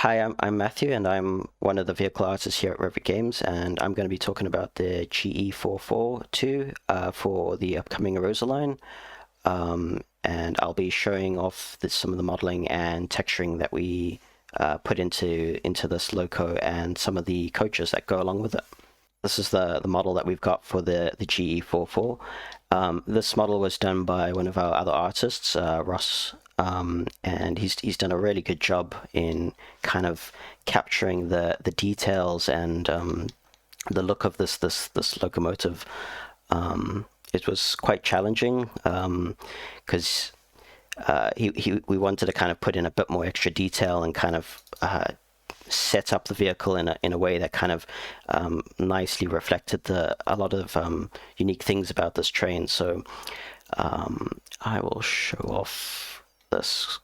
Hi, I'm Matthew, and I'm one of the vehicle artists here at Rivet Games, and I'm going to be talking about the GE442 for the upcoming Arosa line. And I'll be showing off some of the modeling and texturing that we put into this loco and some of the coaches that go along with it. This is the model that we've got for the GE44. This model was done by one of our other artists, Ross, and he's done a really good job in kind of capturing the details and the look of this locomotive. It was quite challenging because we wanted to kind of put in a bit more extra detail and kind of set up the vehicle in a way that kind of nicely reflected a lot of unique things about this train. So I will show off this.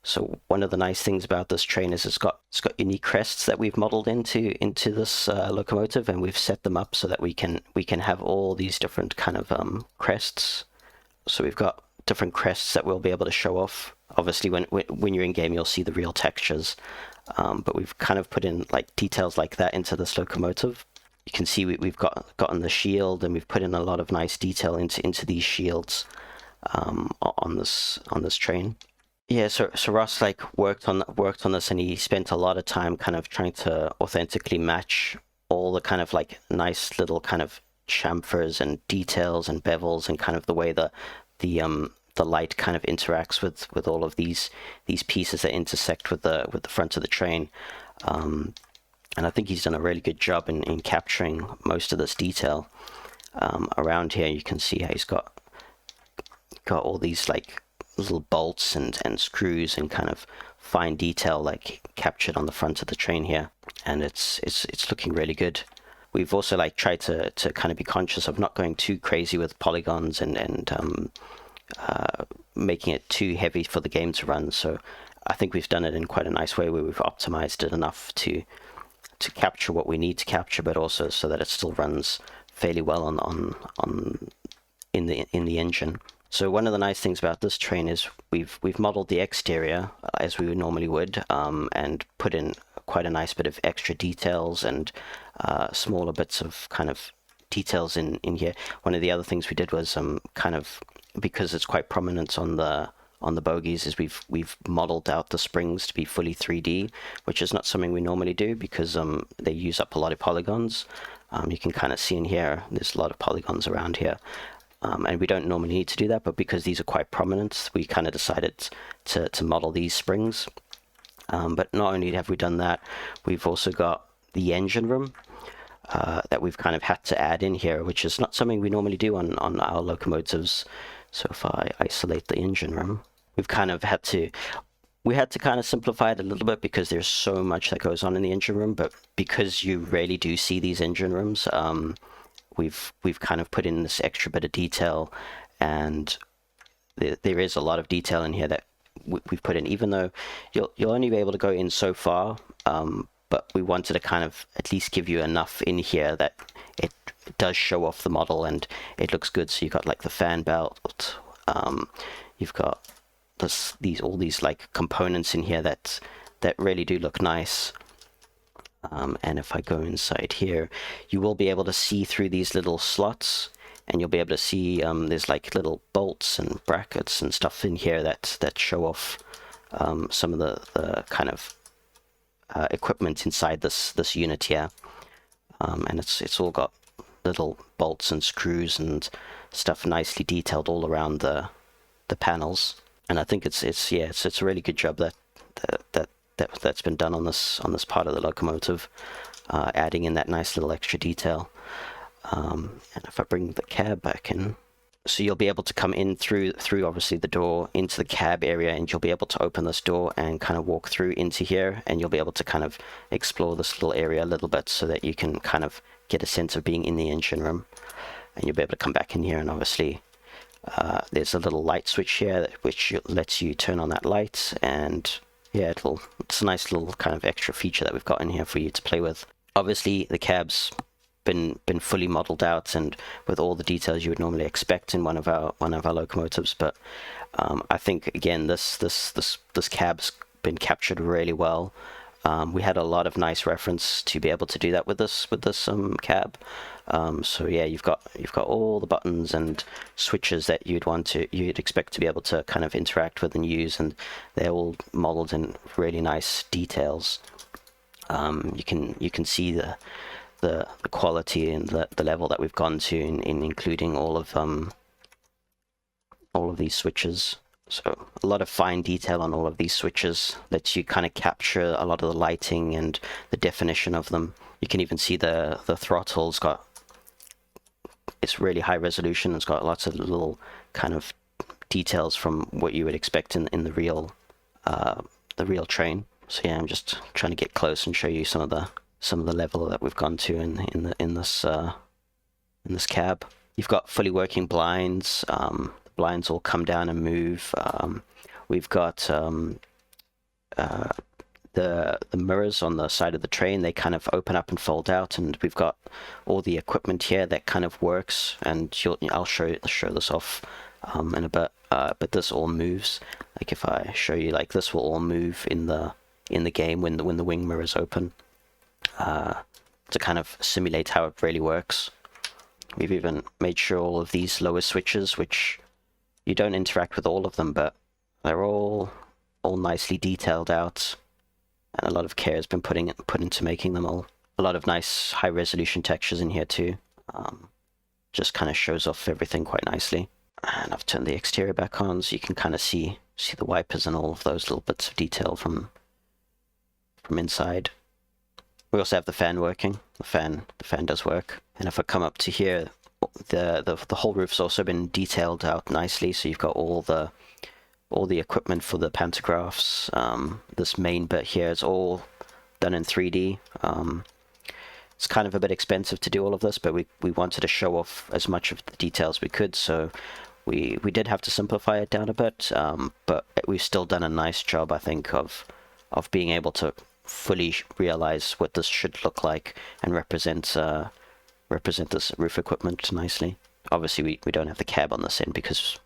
So one of the nice things about this train is it's got unique crests that we've modeled into this locomotive, and we've set them up so that we can have all these different kind of crests. So we've got different crests that we'll be able to show off. Obviously, when you're in game, you'll see the real textures. But we've kind of put in like details like that into this locomotive. You can see we've gotten the shield, and we've put in a lot of nice detail into these shields on this train. Yeah, so Ross worked on this, and he spent a lot of time kind of trying to authentically match all the kind of like nice little kind of chamfers and details and bevels and kind of the way the light kind of interacts with all of these pieces that intersect with the front of the train. And I think he's done a really good job in capturing most of this detail. Around here you can see how he's got all these like little bolts and screws and kind of fine detail like captured on the front of the train here, and it's looking really good. We've also like tried to kind of be conscious of not going too crazy with polygons and making it too heavy for the game to run. So I think we've done it in quite a nice way where we've optimized it enough to capture what we need to capture, but also so that it still runs fairly well on in the engine. So one of the nice things about this train is we've modeled the exterior as we normally would, and put in quite a nice bit of extra details and smaller bits of kind of details in here. One of the other things we did was kind of, because it's quite prominent on the bogies, is we've modeled out the springs to be fully 3D, which is not something we normally do because they use up a lot of polygons. You can kind of see in here there's a lot of polygons around here. And we don't normally need to do that, but because these are quite prominent, we kind of decided to model these springs. But not only have we done that, we've also got the engine room that we've kind of had to add in here, which is not something we normally do on our locomotives. So if I isolate the engine room, we've kind of had to kind of simplify it a little bit because there's so much that goes on in the engine room. But because you rarely do see these engine rooms, we've kind of put in this extra bit of detail, and there is a lot of detail in here that we've put in, even though you'll only be able to go in so far, but we wanted to kind of at least give you enough in here that it does show off the model and it looks good. So you've got like the fan belt, you've got all these like components in here that really do look nice. And if I go inside here, you will be able to see through these little slots, and you'll be able to see there's like little bolts and brackets and stuff in here that show off some of the kind of equipment inside this unit here. And it's all got little bolts and screws and stuff nicely detailed all around the panels. And I think it's a really good job that's been done on this part of the locomotive, adding in that nice little extra detail. And if I bring the cab back in, so you'll be able to come in through obviously the door into the cab area, and you'll be able to open this door and kind of walk through into here, and you'll be able to kind of explore this little area a little bit so that you can kind of get a sense of being in the engine room. And you'll be able to come back in here, and obviously there's a little light switch here which lets you turn on that light, and yeah, it's a nice little kind of extra feature that we've got in here for you to play with. Obviously the cab's been fully modeled out and with all the details you would normally expect in one of our locomotives, but I think again this cab's been captured really well. We had a lot of nice reference to be able to do that with this cab. So yeah, you've got all the buttons and switches that you'd expect to be able to kind of interact with and use, and they're all modeled in really nice details. You can see the quality and the level that we've gone to in including all of these switches. So a lot of fine detail on all of these switches lets you kind of capture a lot of the lighting and the definition of them. You can even see the throttle's got, it's really high resolution. It's got lots of little kind of details from what you would expect in the real train. So yeah, I'm just trying to get close and show you some of the level that we've gone to in this cab. You've got fully working blinds. Blinds all come down and move. We've got the mirrors on the side of the train. They kind of open up and fold out, and we've got all the equipment here that kind of works. And I'll show this off in a bit. But this all moves. Like if I show you, like this will all move in the game when the wing mirrors open, to kind of simulate how it really works. We've even made sure all of these lower switches, which you don't interact with all of them, but they're all nicely detailed out, and a lot of care has been put into making them all. A lot of nice high resolution textures in here too. Just kind of shows off everything quite nicely. And I've turned the exterior back on, so you can kind of see the wipers and all of those little bits of detail from inside. We also have the fan working. The fan does work. And if I come up to here, the whole roof's also been detailed out nicely. So you've got all the equipment for the pantographs. This main bit here is all done in 3D. It's kind of a bit expensive to do all of this, but we wanted to show off as much of the details we could. So we did have to simplify it down a bit, but we've still done a nice job, I think, of being able to fully realize what this should look like and represent this roof equipment nicely. Obviously we don't have the cab on this end because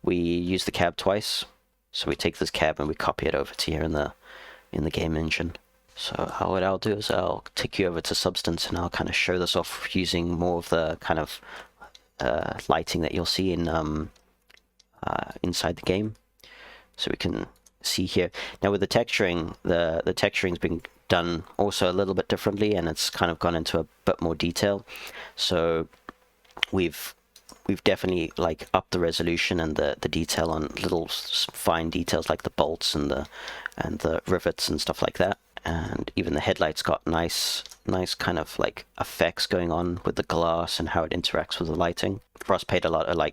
we use the cab twice. So we take this cab and we copy it over to here in the game engine. So what I'll do is I'll take you over to Substance, and I'll kind of show this off using more of the kind of lighting that you'll see in inside the game. So we can see here now with the texturing, the texturing's been done also a little bit differently, and it's kind of gone into a bit more detail. So we've definitely like upped the resolution and the detail on little fine details like the bolts and the rivets and stuff like that. And even the headlights got nice kind of like effects going on with the glass and how it interacts with the lighting. Ross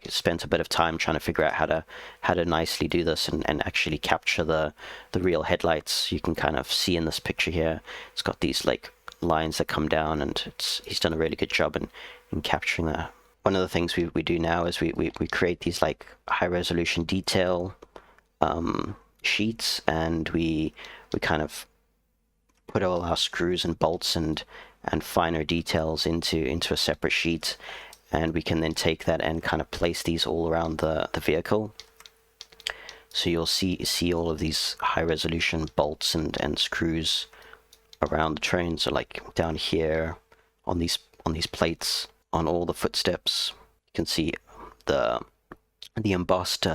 spent a bit of time trying to figure out how to nicely do this and actually capture the real headlights. You can kind of see in this picture here, it's got these like lines that come down, and he's done a really good job in capturing that. One of the things we do now is we create these like high resolution detail sheets, and we kind of put all our screws and bolts and finer details into a separate sheet, and we can then take that and kind of place these all around the vehicle. So you'll see all of these high resolution bolts and screws around the train. So like down here on these plates, on all the footsteps, you can see the embossed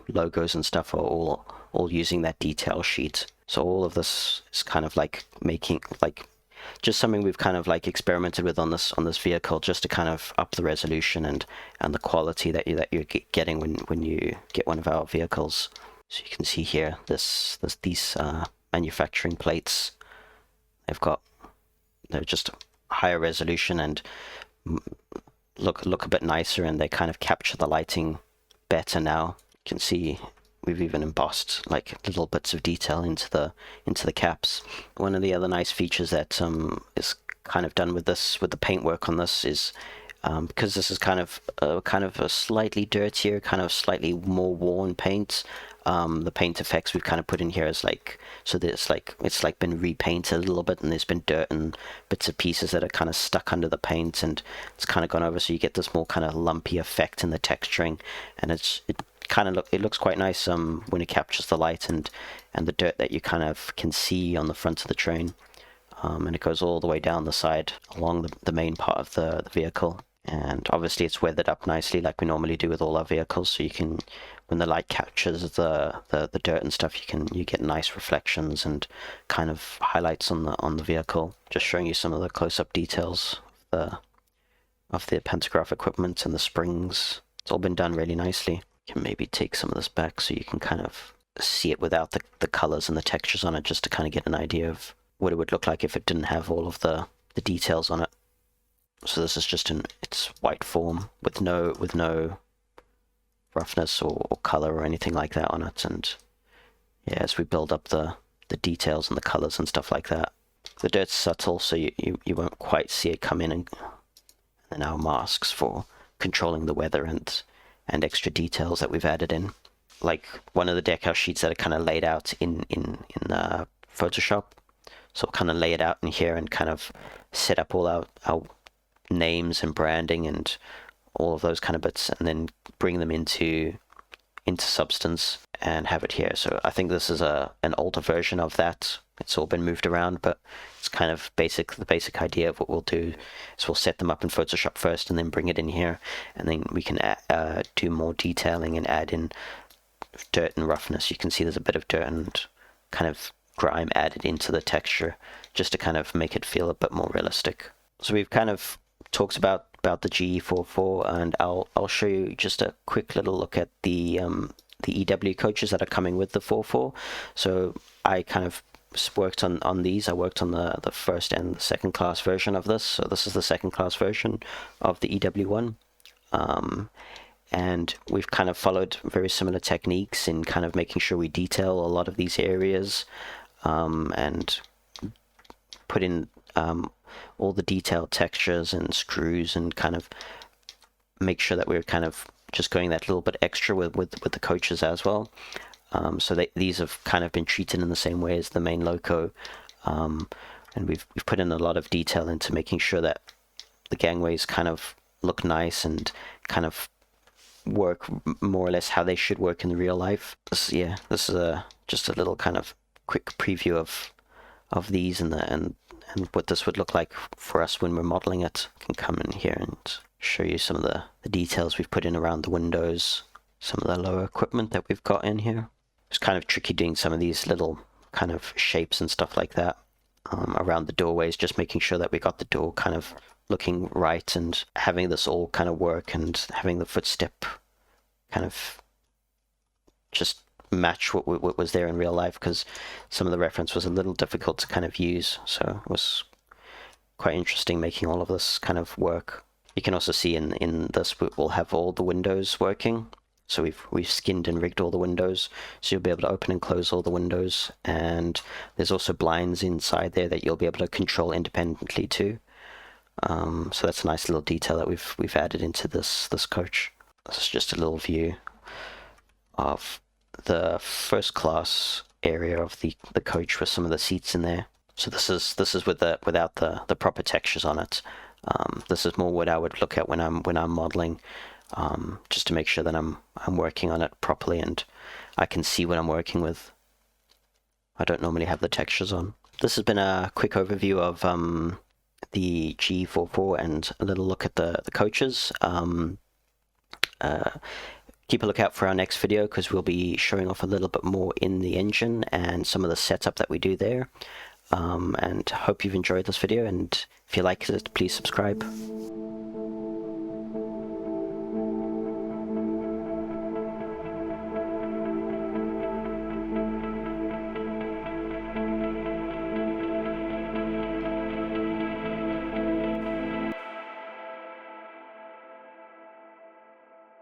logos and stuff are all using that detail sheet. So all of this is kind of like making like just something we've kind of like experimented with on this vehicle, just to kind of up the resolution and the quality that you're getting when you get one of our vehicles. So you can see here these manufacturing plates. They're just higher resolution and look a bit nicer, and they kind of capture the lighting better now. You can see we've even embossed like little bits of detail into the caps. One of the other nice features that is kind of done with the paintwork on this is because this is kind of a slightly dirtier, kind of slightly more worn paint. The paint effects we've kind of put in here is like, so that it's like been repainted a little bit, and there's been dirt and bits of pieces that are kind of stuck under the paint, and it's kind of gone over, so you get this more kind of lumpy effect in the texturing, and it looks quite nice when it captures the light, and and the dirt that you kind of can see on the front of the train. And it goes all the way down the side along the main part of the vehicle. And obviously it's weathered up nicely like we normally do with all our vehicles, so you can, when the light captures the dirt and stuff, you get nice reflections and kind of highlights on the vehicle. Just showing you some of the close-up details of the pantograph equipment and the springs. It's all been done really nicely. You can maybe take some of this back so you can kind of see it without the colors and the textures on it, just to kind of get an idea of what it would look like if it didn't have all of the details on it. So this is just in its white form with no roughness or color or anything like that on it. And yeah, as we build up the details and the colors and stuff like that, the dirt's subtle, so you won't quite see it come in, and then our masks for controlling the weather and extra details that we've added in, like one of the decal sheets that are kind of laid out in Photoshop. So we'll kind of lay it out in here and kind of set up all our names and branding and all of those kind of bits, and then bring them into Substance and have it here. So I think this is an older version of that. It's all been moved around, but it's kind of the basic idea of what we'll do is we'll set them up in Photoshop first and then bring it in here, and then we can do more detailing and add in dirt and roughness. You can see there's a bit of dirt and kind of grime added into the texture just to kind of make it feel a bit more realistic. So we've kind of talked about the GE44, and I'll show you just a quick little look at the EW coaches that are coming with the 44. So I kind of worked on these. I worked on the first and the second class version of this. So this is the second class version of the EW1. And we've kind of followed very similar techniques in kind of making sure we detail a lot of these areas, and put in all the detailed textures and screws, and kind of make sure that we're kind of just going that little bit extra with the coaches as well. So these have kind of been treated in the same way as the main loco, and we've put in a lot of detail into making sure that the gangways kind of look nice and kind of work more or less how they should work in real life. This is just a little kind of quick preview of these and what this would look like for us when we're modeling it. I can come in here and show you some of the details we've put in around the windows, some of the lower equipment that we've got in here. It's kind of tricky doing some of these little kind of shapes and stuff like that around the doorways, just making sure that we got the door kind of looking right and having this all kind of work, and having the footstep kind of just match what was there in real life, because some of the reference was a little difficult to kind of use. So it was quite interesting making all of this kind of work. You can also see in this we'll have all the windows working. So we've skinned and rigged all the windows, so you'll be able to open and close all the windows, and there's also blinds inside there that you'll be able to control independently too. So that's a nice little detail that we've added into this coach. This is just a little view of the first class area of the coach with some of the seats in there. So this is without the proper textures on it. This is more what I would look at when I'm modeling, just to make sure that I'm working on it properly and I can see what I'm working with. I don't normally have the textures on. This has been a quick overview of the G44 and a little look at the coaches. Keep a lookout for our next video, because we'll be showing off a little bit more in the engine and some of the setup that we do there. And hope you've enjoyed this video, and if you like it, please subscribe.